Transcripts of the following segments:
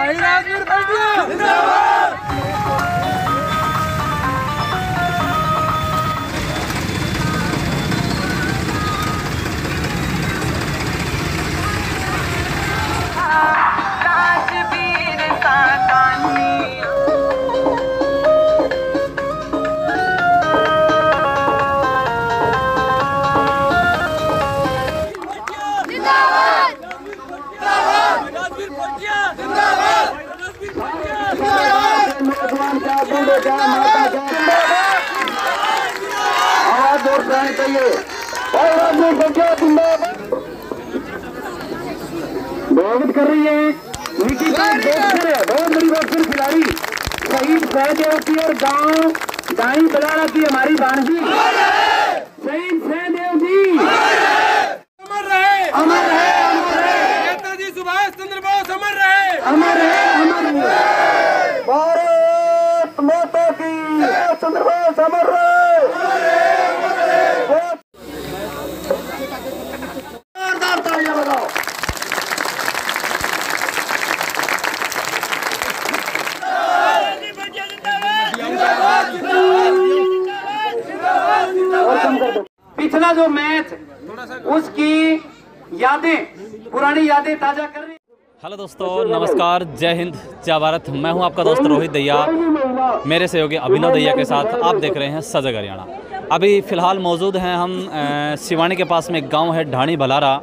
भाई राजवीर फटिया जिंदाबाद। स्वागत कर रही है निकी बॉक्सर है, बहुत बड़ी बॉक्सर खिलाड़ी शहीद सहदेव की और गांव दाई बलारा की हमारी भांजी शहीद सहदेव जी अमर रहे, अमर है, अमर है। नेताजी सुभाष चंद्र बोस अमर रहे, अमर है, अमर है। भारत माता की चंद्र बोस अमर रहे। जोरदार तालियां बजाओ। पिछला जो मैच उसकी यादें, पुरानी यादें ताजा कर रही। हेलो दोस्तों, नमस्कार, जय हिंद, जय भारत। मैं हूं आपका दोस्त रोहित दैया, मेरे सहयोगी अभिनव दैया के साथ आप देख रहे हैं सजग हरियाणा। अभी फ़िलहाल मौजूद हैं हम सिवानी के पास में एक गांव है ढाणी भलारा,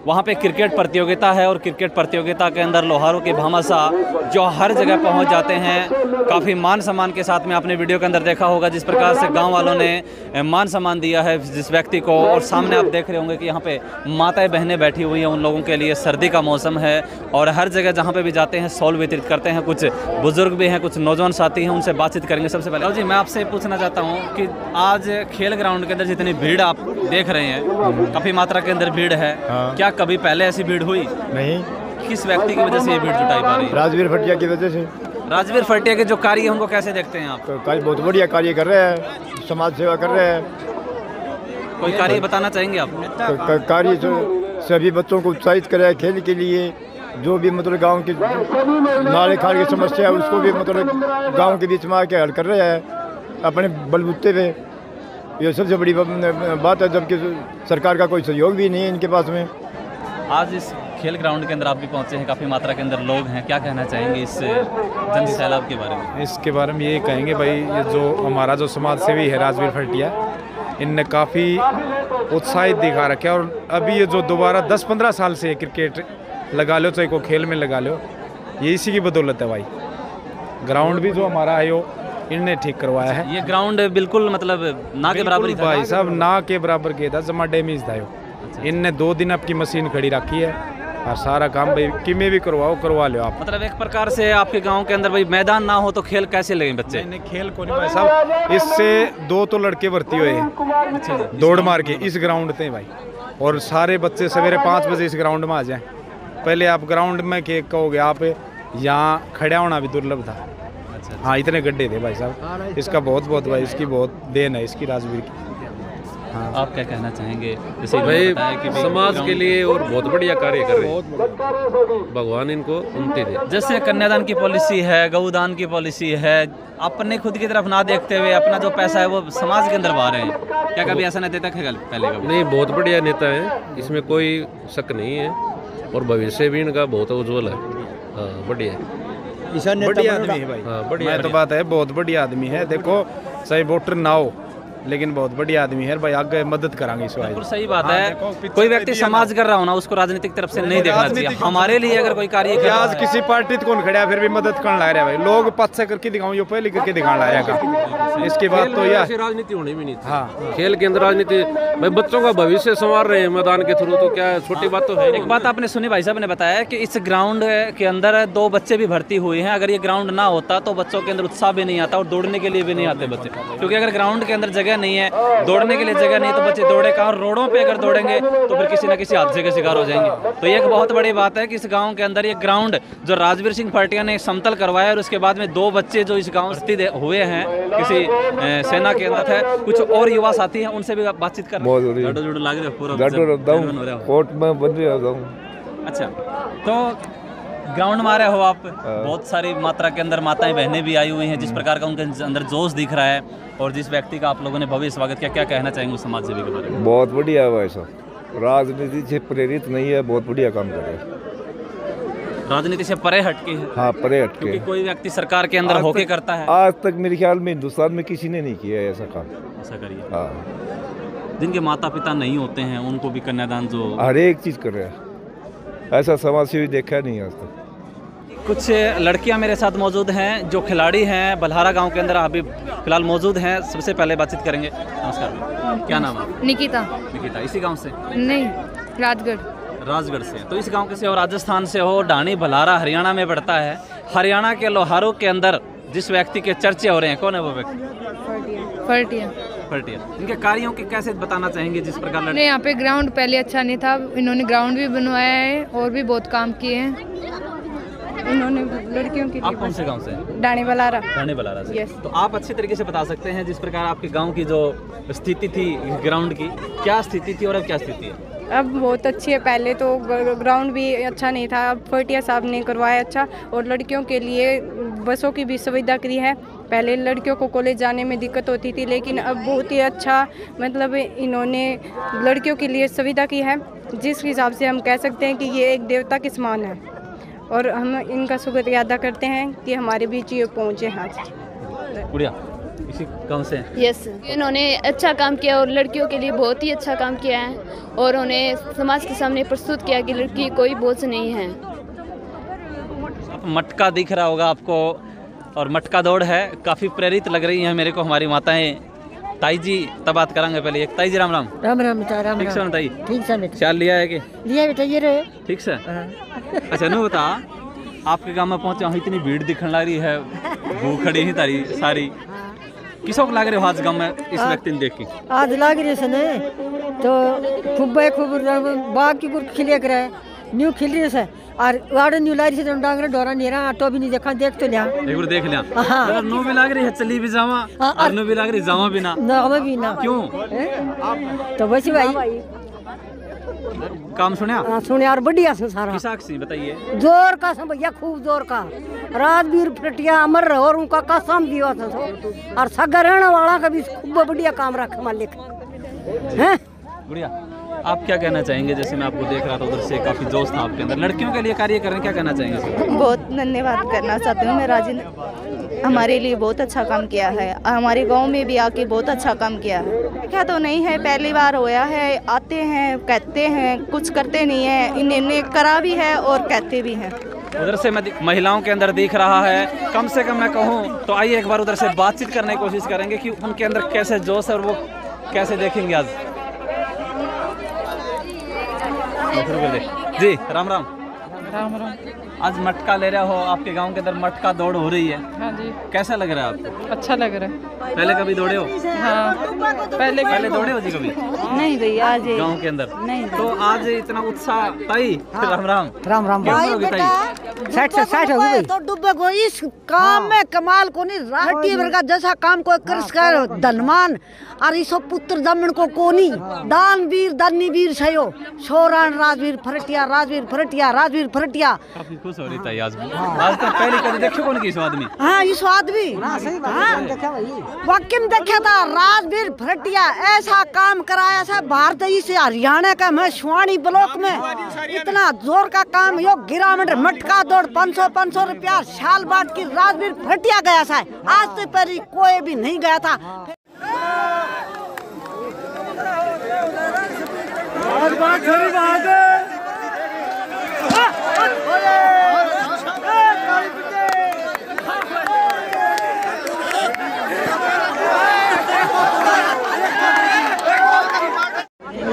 वहाँ पे क्रिकेट प्रतियोगिता है और क्रिकेट प्रतियोगिता के अंदर लोहारों के भामाशाह जो हर जगह पहुँच जाते हैं, काफ़ी मान सम्मान के साथ में आपने वीडियो के अंदर देखा होगा जिस प्रकार से गांव वालों ने मान सम्मान दिया है जिस व्यक्ति को। और सामने आप देख रहे होंगे कि यहाँ पे माताएं बहनें बैठी हुई हैं, उन लोगों के लिए सर्दी का मौसम है और हर जगह जहाँ पे भी जाते हैं शॉल वितरित करते हैं। कुछ बुजुर्ग भी हैं, कुछ नौजवान साथी हैं, उनसे बातचीत करेंगे। सबसे पहले जी मैं आपसे पूछना चाहता हूँ कि आज खेल ग्राउंड के अंदर जितनी भीड़ आप देख रहे हैं, काफ़ी मात्रा के अंदर भीड़ है, क्या कभी पहले ऐसी भीड़ हुई? नहीं। किस व्यक्ति की वजह से ये भीड़ जुटाई पा रही है? राजवीर फटिया की वजह से। राजवीर फटिया के जो कार्य है उनको कैसे देखते हैं आप? तो कार्य बहुत बढ़िया कार्य कर रहे हैं, समाज सेवा कर रहे हैं। कोई कार्य बताना चाहेंगे आप? कार्य सभी बच्चों को उत्साहित कर रहे हैं खेल के लिए। जो भी मतलब गांव की नाले खाल की समस्या है उसको भी मतलब गांव के बीच में आके हल कर रहे हैं अपने बलबूते पे। ये सबसे बड़ी बात है, जबकि सरकार का कोई सहयोग भी नहीं है इनके पास में। आज इस खेल ग्राउंड के अंदर आप भी पहुंचे हैं, काफ़ी मात्रा के अंदर लोग हैं, क्या कहना चाहेंगे इस जन सैलाब के बारे में? इसके बारे में ये कहेंगे भाई, ये जो हमारा जो समाज सेवी है राजवीर फटिया, इनने काफ़ी उत्साहित दिखा रखा है। और अभी ये जो दोबारा 10-15 साल से क्रिकेट लगा लो, चाहे को खेल में लगा लो, ये इसी की बदौलत है भाई। ग्राउंड भी जो हमारा है वो इनने ठीक करवाया है। ये ग्राउंड बिल्कुल मतलब ना के बराबर ही था भाई साहब, ना के बराबर के था, जमा डैमेज था। इनने 2 दिन आपकी मशीन खड़ी रखी है और सारा काम भाई किमें भी करवा लो आप। मतलब एक प्रकार से आपके गांव के अंदर भाई मैदान ना हो तो खेल कैसे लगे बच्चे? नहीं, खेल को नहीं भाई साहब, इससे 2 तो लड़के भर्ती हुए हैं दौड़ मार के इस ग्राउंड पे भाई। और सारे बच्चे सवेरे 5 बजे इस ग्राउंड में आ जाएं। पहले आप ग्राउंड में के कहोगे, आप यहाँ खड़ा होना भी दुर्लभ था। हाँ, इतने गड्ढे थे भाई साहब। इसका बहुत भाई, इसकी बहुत देन है इसकी, राजवीर की। हाँ, आप क्या कहना चाहेंगे? जैसे भाई समाज के लिए और बहुत बढ़िया कार्य कर रहे हैं, भगवान इनको उन्नति दे। जैसे कन्यादान की पॉलिसी है, गौदान की पॉलिसी है, अपने खुद की तरफ ना देखते हुए अपना जो पैसा है वो समाज के अंदर बहा रहे हैं, क्या कभी ऐसा नहीं देता पहले कभी? नहीं, बहुत बढ़िया नेता है, इसमें कोई शक नहीं है और भविष्य भी इनका बहुत उज्जवल है। हाँ, बढ़िया बढ़िया आदमी है भाई। हाँ, बढ़िया मैं तो बात है, बहुत बढ़िया आदमी है। देखो सही वोटर ना हो लेकिन बहुत बढ़िया आदमी है भाई, आगे मदद करांगे इस बिल्कुल सही बात है। कोई व्यक्ति समाज कर रहा हो ना, उसको राजनीतिक तरफ से नहीं देखना चाहिए। हमारे लिए अगर कोई कार्य आज किसी पार्टी तो कौन खड़ा फिर भी मदद करने लग रहा है भाई। लोग पद से करके दिखाऊं, यो पहले करके दिखाने लग रहा है। इसके बाद तो यार राजनीति होनी भी नहीं थी। हाँ, खेल के अंदर राजनीति भाई, बच्चों का भविष्य संवार रहे हैं मैदान के थ्रू, तो क्या छोटी बात तो है। एक बात आपने सुनी, भाई साहब ने बताया कि इस ग्राउंड के अंदर 2 बच्चे भी भर्ती हुए हैं। अगर ये ग्राउंड ना होता तो बच्चों के अंदर उत्साह भी नहीं आता और दौड़ने के लिए भी नहीं आते बच्चे, क्योंकि अगर ग्राउंड के अंदर जगह नहीं है, दौड़ने के लिए जगह नहीं, तो बच्चे दौड़े कहाँ? रोडों पे अगर दौड़ेंगे तो फिर किसी न किसी हादसे के शिकार हो जाएंगे। तो ये एक बहुत बड़ी बात है कि इस गांव के अंदर ये ग्राउंड जो राजवीर सिंह फटिया ने समतल करवाया, और उसके बाद में 2 बच्चे जो इस गांव से हुए हैं किसी सेना के अंदर है। कुछ और युवा साथी हैं, उनसे भी बातचीत कर कोर्ट में बन रहा हूँ। अच्छा, तो ग्राउंड में आ रहे हो आप, बहुत सारी मात्रा के अंदर माताएं बहनें भी आई हुई हैं, जिस प्रकार का उनके अंदर जोश दिख रहा है, और जिस व्यक्ति का आप लोगों ने भव्य स्वागत किया, क्या कहना चाहेंगे उस समाज सेवी के बारे में? बहुत बढ़िया है भाई साहब, राजनीति से प्रेरित नहीं है, बहुत बढ़िया काम कर रहे हैं। राजनीति से परे हटके है। हाँ, परे हटके। क्योंकि कोई व्यक्ति सरकार के अंदर होके करता है। आज तक मेरे ख्याल में हिंदुस्तान में किसी ने नहीं किया है ऐसा काम। ऐसा करिए। हाँ, जिनके माता पिता नहीं होते हैं उनको भी कन्यादान जो हर एक चीज़ कर रहे हैं, ऐसा समाज सेवी देखा नहीं आज तक। कुछ लड़कियां मेरे साथ मौजूद हैं जो खिलाड़ी हैं, बल्हारा गांव के अंदर अभी फिलहाल मौजूद हैं। सबसे पहले बातचीत करेंगे। नमस्कार, क्या नाम है? निकिता। निकिता, इसी गांव से? नहीं, राजगढ़। राजगढ़ से। तो इस गांव के से हो, राजस्थान से हो, ढाणी भल्हारा हरियाणा में पड़ता है। हरियाणा के लोहारों के अंदर जिस व्यक्ति के चर्चे हो रहे हैं, कौन है वो व्यक्ति? फर्टिया। फर्टिया। इनके कार्यों के कैसे बताना चाहेंगे जिस प्रकार? यहाँ पे ग्राउंड पहले अच्छा नहीं था, इन्होंने ग्राउंड भी बनवाया है और भी बहुत काम किए हैं इन्होंने लड़कियों के लिए। आप कौन से गांव से? ढाणी भल्हारा। ढाणी भल्हारा से। यस। तो आप अच्छे तरीके से बता सकते हैं जिस प्रकार आपके गांव की जो स्थिति थी ग्राउंड की, क्या स्थिति थी और अब क्या स्थिति है? अब बहुत अच्छी है। पहले तो ग्राउंड भी अच्छा नहीं था, अब फर्टिया साहब ने करवाया अच्छा, और लड़कियों के लिए बसों की भी सुविधा करी है। पहले लड़कियों को कॉलेज जाने में दिक्कत होती थी, लेकिन अब बहुत ही अच्छा मतलब इन्होंने लड़कियों के लिए सुविधा की है, जिस हिसाब से हम कह सकते हैं कि ये एक देवता के समान है, और हम इनका शुक्रिया अदा करते हैं कि हमारे बीच ये पहुँचे हैं आज। गुड़िया, इसी गांव से? यस, इन्होंने अच्छा काम किया और लड़कियों के लिए बहुत ही अच्छा काम किया है, और उन्हें समाज के सामने प्रस्तुत किया कि लड़की कोई बोझ नहीं है। मटका दिख रहा होगा आपको, और मटका दौड़ है, काफ़ी प्रेरित लग रही हैं मेरे को हमारी माताएं। ताई जी तब बात करेंगे पहले। एक ताई जी, राम राम। राम राम बेटा, राम ठीक से राम। ताई? ठीक से बेटा। चाल लिया है कि? लिया बेटा, ये रहे। ठीक से। अच्छा, नो बता, आपके गांव में पहुंचा हूँ, इतनी भीड़ दिखने लग रही है, भूख खड़ी ही तारी सारी, किसों को लग रहे हो आज गाँव में इस व्यक्ति ने देख के? आज लग रही है तो खूब बाग की गुर खिले कर न्यू खिल रही है, और गार्डन न्यू लाइट से डांगरे डोरा नहीं रहा, ऑटो भी नहीं देखा, देख तो लिया, एक बार देख लिया। हाँ। नो भी लग रही है, चली भी जावा, और नो भी लग रही जावा भी ना। ना भी ना। क्यों? तो बस भाई काम सुने? सुने यार, बढ़िया से सारा। किसाक्सी बताइए। जोर का सब भैया, खूब जोर का। राजवीर फटिया अमर रहो, और उनका कसम दिया था, और सगा रहने वाला का भी खूब बढ़िया काम रखे मालिक हैं। बढ़िया। आप क्या कहना चाहेंगे? जैसे मैं आपको देख रहा था उधर से, काफी जोश था आपके अंदर, लड़कियों के लिए कार्य कर रहे हैं, क्या कहना चाहेंगे? बहुत धन्यवाद करना चाहती हूँ मैं। राजन हमारे लिए बहुत अच्छा काम किया है, हमारे गांव में भी आके बहुत अच्छा काम किया है। क्या तो नहीं है, पहली बार होया है, आते हैं, कहते हैं, कुछ करते नहीं है, इन्हें करा भी है और कहते भी हैं। उधर से मैं महिलाओं के अंदर दिख रहा है, कम से कम मैं कहूँ तो आइए एक बार उधर से बातचीत करने की कोशिश करेंगे कि उनके अंदर कैसे जोश है और वो कैसे देखेंगे आज। जी, राम राम। राम राम। आज मटका ले रहे हो, आपके गांव के अंदर मटका दौड़ हो रही है। हाँ जी। कैसा लग रहा है आपको? अच्छा लग रहा है। पहले कभी दौड़े हो? हाँ, पहले दौड़े हो जी कभी? नहीं भैया, आज गांव के अंदर नहीं। तो आज इतना उत्साह। ताई, राम राम। राम राम। भाई बेटा 60 से 60 हो गई तो डूबे को इस काम में कमाल को नहीं, राठी वर्गा जैसा काम कोई कर धनमान, और इसो पुत्र जमीन को कोनी दानवीर दानीवीर सयो छोरान राजवीर फरटिया, राजवीर फरटिया, राजवीर फरटिया। काफी खुश हो रही था आज तक पहले कभी देखो कौन की इस आदमी? हाँ, इस आदमी वाकई में देखा था, राजवीर फरटिया ऐसा काम कराया था। भारत से हरियाणा का मैं सुवानी ब्लॉक में इतना जोर का काम, यो गिरावट मटका दौड़ 500 रुपया साल बाद की राजवीर फरटिया गया था, आज से पहले कोई भी नहीं गया था।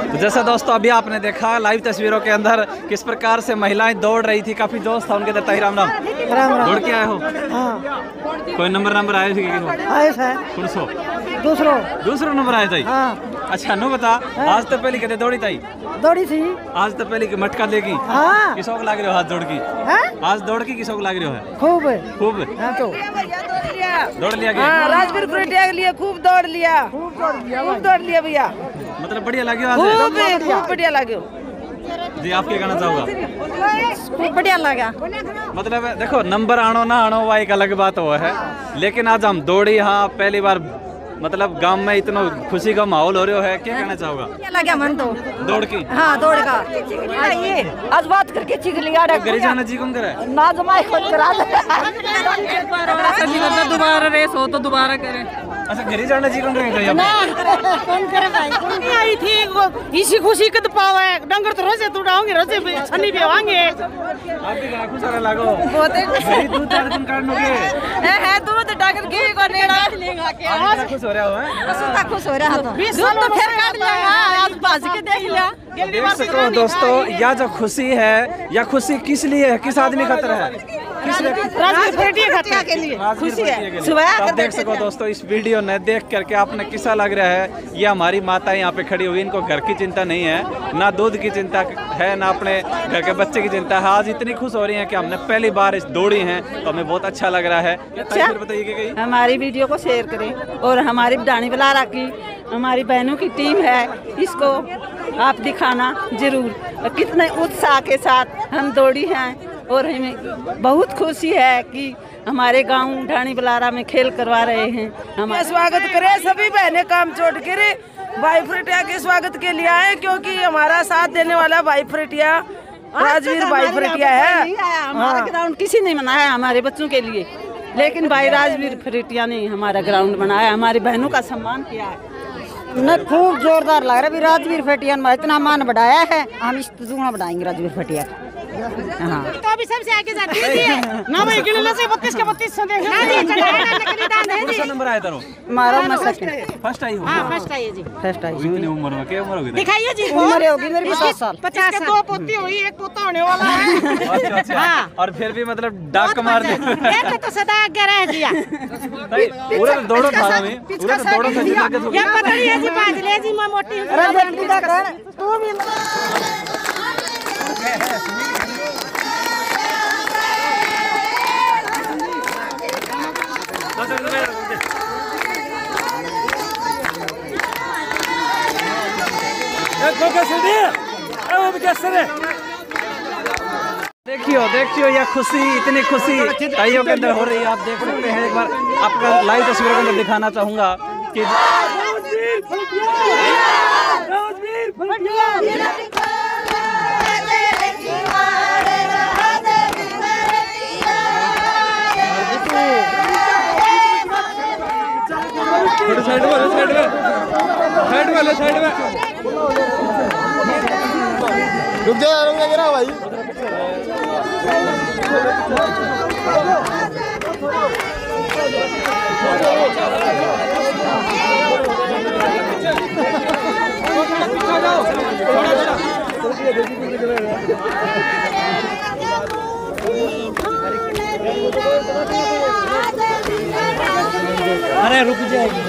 तो जैसा दोस्तों अभी आपने देखा लाइव तस्वीरों के अंदर किस प्रकार से महिलाएं दौड़ रही थी, काफी जोश था उनके अंदर। ताई, राम राम। दौड़ के आए हो? हाँ। कोई नंबर आए थे? आए थे। दूसरो नंबर आए थे। हाँ। अच्छा, नो बता, आज तो पहले कहते दौड़ी ताई? दौड़ी थी आज तो पहले मटका देगी। हाँ। किसों को लाग रहे हो हाथ दौड़ की? आज दौड़ की किसों को लाग रहे हो? खूब। हाँ, तो दौड़ लिया गया। हाँ, राजवीर फटिया के लिए खूब दौड़ लिया, खूब दौड़ लिया भैया। मतलब बढ़िया लगे आज? खूब बढ़िया लगे। जी आप क्या कहना चाहोगा? बढ़िया लगा। मतलब देखो नंबर आनो ना आनो वो एक अलग बात वो है, लेकिन आज हम दौड़ी हाँ पहली बार, मतलब गांव में इतना खुशी का माहौल हो रहा है, क्या कहना चाहोगा? क्या लगा मन तो दौड़ की? हाँ दौड़ का ये आज बात करके चिक लिया गरिजाना जी कौन करे ना जमाए खुद करा दोबारा रेस हो तो दोबारा करे। अच्छा गरिजाना जी कौन करे कौन करे भाई कौन आई थी वो इसी खुशी कद पावे डंगर तो रोजे तू डाओगे रोजे पे छनी पे आएंगे। आप भी गाना खुश आ लागो बहुत है दूध दर्जन काटनोगे है दूध डाकर घी को नेड़ा लेगा के आज खुश हो रहा हो है सुता खुश हो रहा तो दूध तो फिर काट लिया आज बाज के देख लिया। देख सको दोस्तों या जो खुशी है या खुशी किस लिए है, किस आदमी खातर है, किस लिए? राजवीर भटिया के लिए खुशी है। सुबह आप देख सको दोस्तों इस वीडियो ने देख करके आपने किसा लग रहा है, ये हमारी माता यहाँ पे खड़ी हुई, इनको घर की चिंता नहीं है, ना दूध की चिंता है, ना अपने घर के बच्चे की चिंता है। आज इतनी खुश हो रही है कि हमने पहली बार इस दौड़ी है तो हमें बहुत अच्छा लग रहा है। अच्छा बताइए हमारी वीडियो को शेयर करें और हमारी डाणी बलारा की हमारी बहनों की टीम है, इसको आप दिखाना जरूर। कितने उत्साह के साथ हम दौड़ी हैं और हमें बहुत खुशी है कि हमारे गांव ढाणी बलारा में खेल करवा रहे हैं। हम स्वागत करें सभी बहनें काम छोड़ के भाई फरेटिया के स्वागत के लिए आए, क्योंकि हमारा साथ देने वाला भाई फरेटिया राजवीर भाई फरेटिया है। हमारा ग्राउंड किसी ने बनाया हमारे बच्चों के लिए, लेकिन भाई राजवीर फरेटिया ने हमारा ग्राउंड बनाया, हमारी बहनों का सम्मान किया है। न खूब जोरदार लग रहा है। राजवीर फटिया ने इतना मान बढ़ाया है, हम इस दूना बढ़ाएंगे राजवीर फटिया। हाँ तो अभी सबसे आगे जाती है ना भाई गिले से 32 के 32 देख ना जी चढ़ाया ना नकली दान है जी। नंबर आया तारो मारो मसक फर्स्ट आई हो? हां फर्स्ट आई है जी, फर्स्ट आई। इतनी उम्र में क्या उम्र होगी? दिखाइए जी उम्र होगी मेरी 50 साल। 50 के 2 पोती हुई, एक पोता होने वाला है। अच्छा अच्छा और फिर भी मतलब डाक मार दे एक तो सदा आगे रह दिया। पूरा दौड़ो था में पूरा दौड़ो था जी। ये पकड़ी है जी बाज ले जी मैं मोटी अरे बेटी का कर तू भी देखियो यह खुशी, इतनी खुशी ताइयों के अंदर हो रही है। आप देख सकते हैं, एक बार आपका लाइव तस्वीरों के अंदर दिखाना चाहूंगा कि साइड में रुक जा भाई। अरे रुक जाएगी।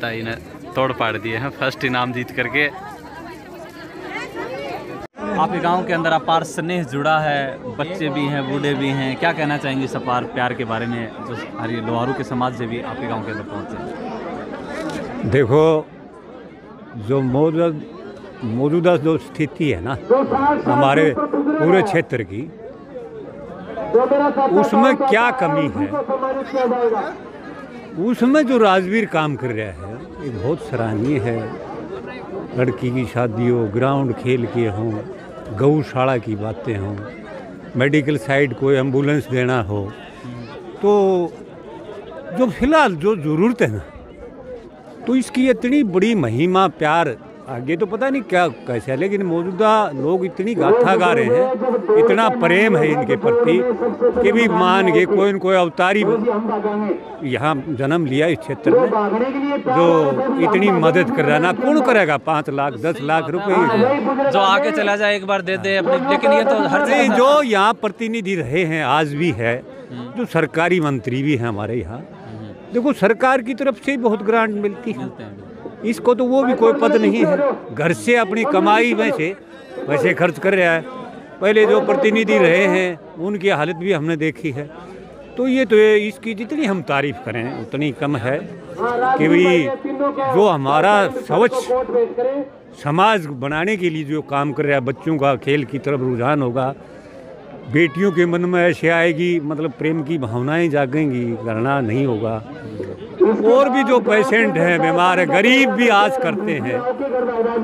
ताई ने तोड़ पाड़ दिए हैं, फर्स्ट इनाम जीत करके। आपके गांव के अंदर अपार स्नेह जुड़ा है, बच्चे भी हैं, बूढ़े भी हैं, क्या कहना चाहेंगे इस अपार प्यार के बारे में जो हमारे लोहारू के समाज से भी आपके गांव के अंदर पहुंचे? देखो जो मौजूदा जो स्थिति है ना हमारे पूरे क्षेत्र की, उसमें क्या कमी है, उसमें जो राजवीर काम कर रहा है ये बहुत सराहनीय है। लड़की की शादी हो, ग्राउंड खेल के हों, गौशाला की बातें हों, मेडिकल साइड कोई एम्बुलेंस देना हो, तो जो फिलहाल जो ज़रूरत है ना, तो इसकी इतनी बड़ी महिमा प्यार आगे तो पता नहीं क्या कैसे है, लेकिन मौजूदा लोग इतनी गाथा गा रहे हैं, इतना प्रेम है इनके प्रति कि भी मान के कोई न कोई अवतारी यहाँ जन्म लिया इस क्षेत्र में, जो इतनी मदद कर रहा है ना। कौन करेगा 5 लाख 10 लाख रुपए जो आके चला जाए एक बार दे दे अपने, लेकिन ये तो हर जगह जो यहाँ प्रतिनिधि रहे हैं आज भी है, जो सरकारी मंत्री भी हैं हमारे यहाँ, देखो सरकार की तरफ से बहुत ग्रांट मिलती है, इसको तो वो भी कोई पद नहीं है, घर से अपनी कमाई में से पैसे खर्च कर रहा है। पहले जो प्रतिनिधि रहे हैं उनकी हालत भी हमने देखी है, तो ये तो इसकी जितनी हम तारीफ करें उतनी कम है कि भाई जो हमारा स्वच्छ समाज बनाने के लिए जो काम कर रहा है, बच्चों का खेल की तरफ रुझान होगा, बेटियों के मन में ऐसे आएगी, मतलब प्रेम की भावनाएं जागेंगी, करना नहीं होगा। और भी जो पेशेंट हैं, बीमार है, गरीब भी आज करते हैं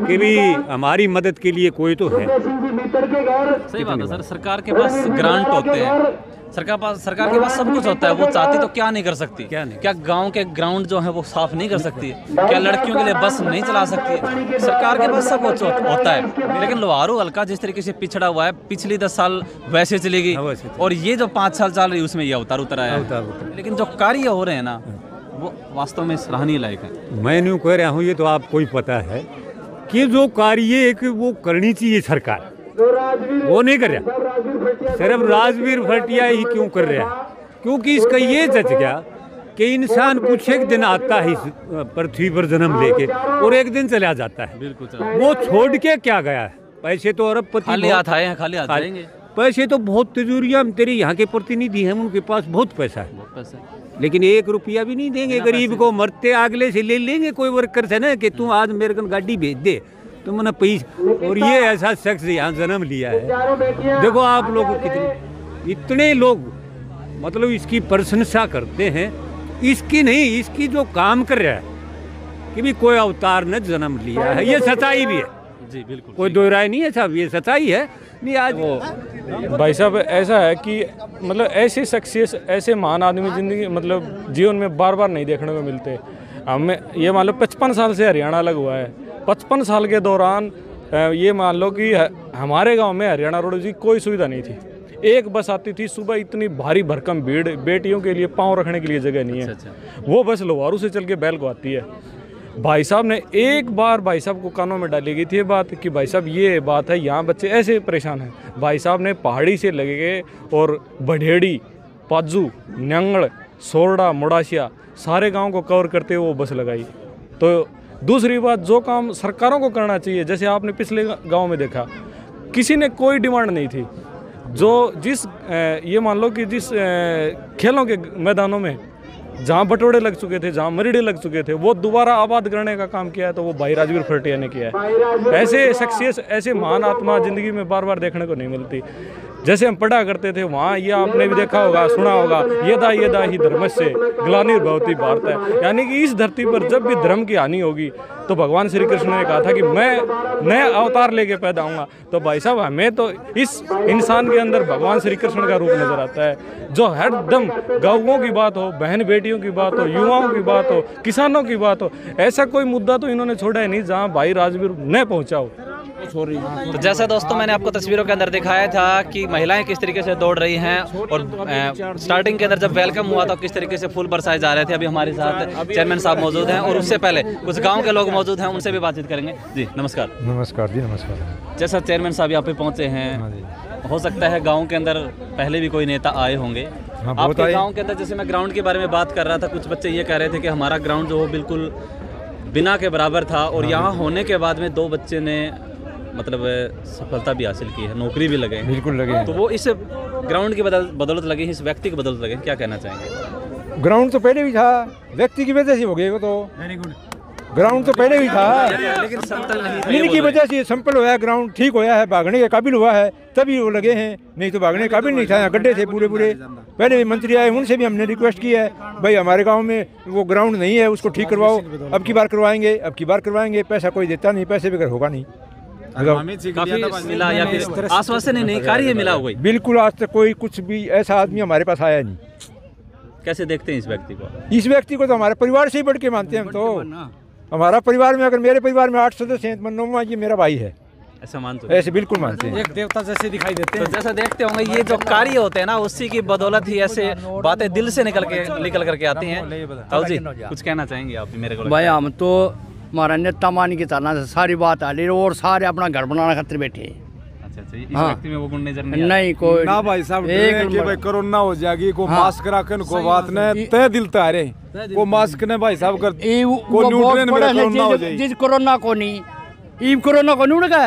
कि भी हमारी मदद के लिए कोई तो है। सही बात है सर, सरकार के पास ग्रांट होते हैं, सरकार के पास सब कुछ होता है, वो चाहती तो क्या नहीं कर सकती? क्या गांव के ग्राउंड जो है वो साफ नहीं कर सकती? क्या लड़कियों के लिए बस नहीं चला सकती? सरकार के पास सब कुछ होता है, लेकिन लोहारू हल्का जिस तरीके से पिछड़ा हुआ है, पिछली 10 साल वैसे चली गई, और ये जो 5 साल चल रही है उसमें ये अवतार उतर आया है। लेकिन जो कार्य हो रहे हैं ना, वो वास्तव में सराहनीय लायक है। मैं यूँ कह रहा हूँ, ये तो आपको ही पता है कि जो कार्य एक वो करनी चाहिए सरकार, वो नहीं कर रहा। सिर्फ राजवीर भटिया ही क्यों कर रहा है? क्योंकि इसका ये जच गया कि इंसान कुछ एक दिन आता है इस पृथ्वी पर जन्म लेके और एक दिन चला जाता है। बिल्कुल, वो छोड़ के क्या गया है? पैसे तो अरबपति खाली हाथ आए हैं, खाली हाथ जाएंगे। पैसे तो बहुत तिजोरियां, तेरे यहाँ के प्रतिनिधि हैं उनके पास बहुत पैसा है, लेकिन 1 रुपया भी नहीं देंगे गरीब को। मरते अगले से ले लेंगे कोई वर्कर से ना कि तू आज मेरे को गाड़ी भेज दे, तुम ना पैसा। और ये ऐसा शख्स यहाँ जन्म लिया है। देखो आप लोग कितने, इतने लोग मतलब इसकी प्रशंसा करते हैं, इसकी नहीं, इसकी जो काम कर रहा है कि भी कोई अवतार ने जन्म लिया है, ये सच्चाई भी है जी। बिल्कुल, कोई दो राय नहीं है साहब, ये सच्चाई है। नहीं आज भाई साहब ऐसा है कि मतलब ऐसे सक्सेस, ऐसे महान आदमी जिंदगी मतलब जीवन में बार बार नहीं देखने को मिलते। हमें ये मान लो 55 साल से हरियाणा अलग हुआ है, 55 साल के दौरान ये मान लो कि हमारे गांव में हरियाणा रोड की कोई सुविधा नहीं थी। एक बस आती थी सुबह, इतनी भारी भरकम भीड़, बेटियों के लिए पाँव रखने के लिए जगह नहीं है। वो बस लोहारू से चल के बैल को आती है। भाई साहब ने एक बार भाई साहब को कानों में डाली गई थी ये बात कि भाई साहब ये बात है, यहाँ बच्चे ऐसे परेशान हैं। भाई साहब ने पहाड़ी से लगे गए और बढ़ेड़ी, पाजू, न्यांगड़, सोरडा, मोडासिया सारे गांव को कवर करते हुए वो बस लगाई। तो दूसरी बात, जो काम सरकारों को करना चाहिए, जैसे आपने पिछले गांव में देखा, किसी ने कोई डिमांड नहीं थी। जो जिस ये मान लो कि जिस खेलों के मैदानों में जहाँ बटोड़े लग चुके थे, जहाँ मरीड़े लग चुके थे, वो दोबारा आबाद करने का काम किया है, तो वो भाई राजवीर फरटिया ने किया है। ऐसे सक्सेस, ऐसे महान आत्मा जिंदगी में बार बार देखने को नहीं मिलती। जैसे हम पढ़ा करते थे वहाँ, ये आपने भी देखा होगा, सुना होगा, ये दा ही धर्मस्य ग्लानिर्भवति भारत है, यानी कि इस धरती पर जब भी धर्म की हानि होगी तो भगवान श्री कृष्ण ने कहा था कि मैं नया अवतार लेके पैदा आऊँगा। तो भाई साहब हमें तो इस इंसान के अंदर भगवान श्री कृष्ण का रूप नजर आता है, जो हर दम गौओं की बात हो, बहन बेटियों की बात हो, युवाओं की बात हो, किसानों की बात हो, ऐसा कोई मुद्दा तो इन्होंने छोड़ा है नहीं जहाँ भाई राजवीर न पहुँचा हो। तो जैसा दोस्तों मैंने आपको तस्वीरों के अंदर दिखाया था कि महिलाएं किस तरीके से दौड़ रही हैं, और स्टार्टिंग के अंदर जब वेलकम हुआ तो किस तरीके से फूल बरसाए जा रहे थे। अभी हमारे साथ चेयरमैन साहब मौजूद हैं, और उससे पहले कुछ गांव के लोग मौजूद हैं, उनसे भी बातचीत करेंगे। जी नमस्कार। नमस्कार जी, नमस्कार। जैसा चेयरमैन साहब यहाँ पे पहुँचे हैं, हो सकता है गाँव के अंदर पहले भी कोई नेता आए होंगे आपके गाँव के अंदर। जैसे मैं ग्राउंड के बारे में बात कर रहा था, कुछ बच्चे ये कह रहे थे कि हमारा ग्राउंड जो हो बिल्कुल बिना के बराबर था, और यहाँ होने के बाद में 2 बच्चे ने मतलब सफलता भी हासिल की है, नौकरी भी लगे, बिल्कुल लगे। तो वो इस ग्राउंड की बदौलत लगे, इस व्यक्ति की बदौलत लगे, क्या कहना चाहेंगे? ग्राउंड तो पहले भी था, व्यक्ति की वजह से हो गए वो तो। Very good. ग्राउंड तो पहले भी था, लेकिन समतल नहीं था, इन्हीं की वजह से संपल हुआ है, ग्राउंड ठीक होया है, भागने के काबिल हुआ है, तभी वो लगे हैं, नहीं तो भागने के काबिल नहीं था। गड्ढे थे पूरे पूरे। पहले भी मंत्री आए, उनसे भी हमने रिक्वेस्ट की है, भाई हमारे गांव में वो ग्राउंड नहीं है, उसको ठीक करवाओ। अब की बार करवाएंगे, अब की बार करवाएंगे। पैसा कोई देता नहीं, पैसे बगैर होगा नहीं। काफी मिला या फिर आश्वासन नहीं, कार्य मिला हुआ? बिल्कुल, आज तक कोई कुछ भी ऐसा आदमी हमारे पास आया नहीं। कैसे देखते हैं इस व्यक्ति को? इस व्यक्ति को तो हमारे परिवार से ही बढ़ के मानते हैं हम तो। हमारा परिवार में, अगर मेरे परिवार में 8 सदस्य हैं, 9वां ये मेरा भाई है। ऐसा मानते हो? ऐसे बिल्कुल मानते हैं। एक देवता जैसे दिखाई देते हैं। तो जैसा देखते होंगे ये जो कार्य होते हैं ना, उसी की बदौलत ही ऐसे बातें दिल से निकल करके आती हैं। ताऊ जी कुछ कहना चाहेंगे आप मेरे को? भाई हम तो हमारा नेता मान की तरह सारी बात आ रही और सारे अपना घर बनाने खातिर बैठे हैं। इस व्यक्ति में वो गुण नजर नहीं कोई ना भाई साहब, कि भाई कोरोना हो जाएगी को मास्क रखन को बात ने तय दिल तारे को मास्क ने भाई साहब कर को न्यूट्रन में कोरोना हो जाए। जिस कोरोना को नहीं ई कोरोना को नहीं उड़गा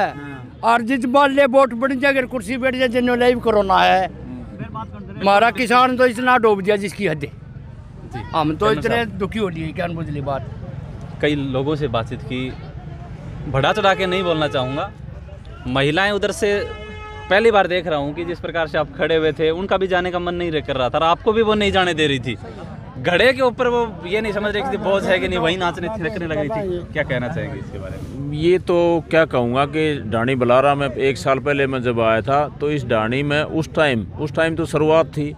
और जिस बाल ले वोट बन जाए, अगर कुर्सी बैठ जाए जिन्होंने लाइव कोरोना है। हमारा किसान तो इतना डूब दिया जिसकी हद है। हम तो इतने दुखी हो लिए क्या बुझली बात। कई लोगों से बातचीत की, बढ़ा चढ़ा के नहीं बोलना चाहूँगा। महिलाएं उधर से पहली बार देख रहा हूँ कि जिस प्रकार से आप खड़े हुए थे, उनका भी जाने का मन नहीं कर रहा था और आपको भी वो नहीं जाने दे रही थी। घड़े के ऊपर वो ये नहीं समझ रही थी बोझ है कि नहीं, वही नाचने थिरकने लग रही थी। क्या कहना चाहेंगे इसके बारे में? ये तो क्या कहूँगा कि ढाणी बलारा में 1 साल पहले मैं जब आया था तो इस ढाणी में उस टाइम तो शुरुआत थी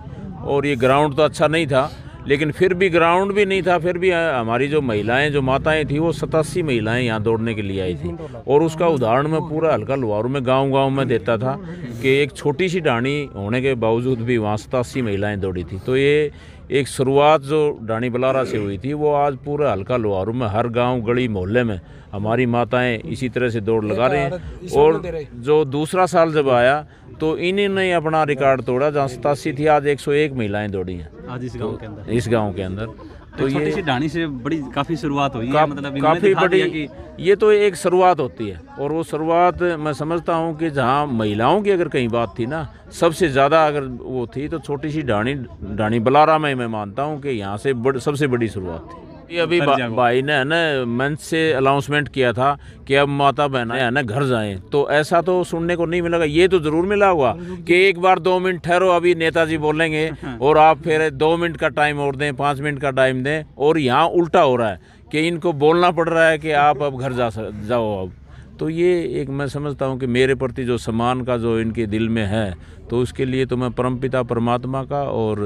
और ये ग्राउंड तो अच्छा नहीं था, लेकिन फिर भी ग्राउंड भी नहीं था, फिर भी हमारी जो महिलाएं जो माताएं थी वो 87 महिलाएं यहाँ दौड़ने के लिए आई थी। और उसका उदाहरण मैं पूरा हल्का लुहारू में गांव में देता था कि एक छोटी सी ढाणी होने के बावजूद भी वहाँ 87 महिलाएं दौड़ी थी। तो ये एक शुरुआत जो ढाणी बलारा से हुई थी वो आज पूरा हल्का लुहारू में हर गांव गली मोहल्ले में हमारी माताएं इसी तरह से दौड़ लगा रहे हैं। और जो दूसरा साल जब आया तो इन्होंने अपना रिकॉर्ड तोड़ा, जहाँ 87 थी आज 101 महिलाएं दौड़ी हैं आज इस गांव के अंदर। इस गांव के अंदर तो छोटी सी ढाणी से बड़ी काफ़ी शुरुआत हुई है, मतलब काफ़ी बड़ी ये तो एक शुरुआत होती है। और वो शुरुआत मैं समझता हूँ कि जहाँ महिलाओं की अगर कहीं बात थी ना, सबसे ज़्यादा अगर वो थी तो छोटी सी ढाणी बलारा में मैं मानता हूँ कि यहाँ से सबसे बड़ी शुरुआत थी। ये अभी भाई ने है ना मंच से अनाउंसमेंट किया था कि अब माता बहनें है ना घर जाएं, तो ऐसा तो सुनने को नहीं मिलेगा। ये तो जरूर मिला हुआ कि एक बार 2 मिनट ठहरो, अभी नेताजी बोलेंगे और आप फिर 2 मिनट का टाइम और दें, 5 मिनट का टाइम दें। और यहाँ उल्टा हो रहा है कि इनको बोलना पड़ रहा है कि आप अब घर जाओ अब। तो ये एक मैं समझता हूँ कि मेरे प्रति जो सम्मान का जो इनके दिल में है, तो उसके लिए तो मैं परमपिता परमात्मा का और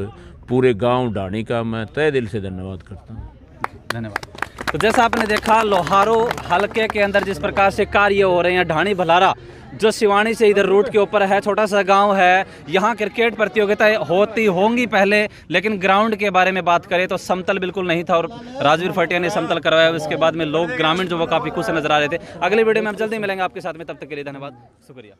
पूरे गाँव ढाणी का मैं तहे दिल से धन्यवाद करता हूँ। धन्यवाद। तो जैसा आपने देखा लोहारो हलके के अंदर जिस प्रकार से कार्य हो रहे हैं, ढाणी बलारा जो सिवानी से इधर रूट के ऊपर है, छोटा सा गांव है, यहाँ क्रिकेट प्रतियोगिताएं होती होंगी पहले, लेकिन ग्राउंड के बारे में बात करें तो समतल बिल्कुल नहीं था और राजवीर फटिया ने समतल करवाया। उसके बाद में लोग ग्रामीण जो वो काफ़ी खुश नजर आ रहे थे। अगले वीडियो में हम जल्दी मिलेंगे आपके साथ में, तब तक के लिए धन्यवाद, शुक्रिया।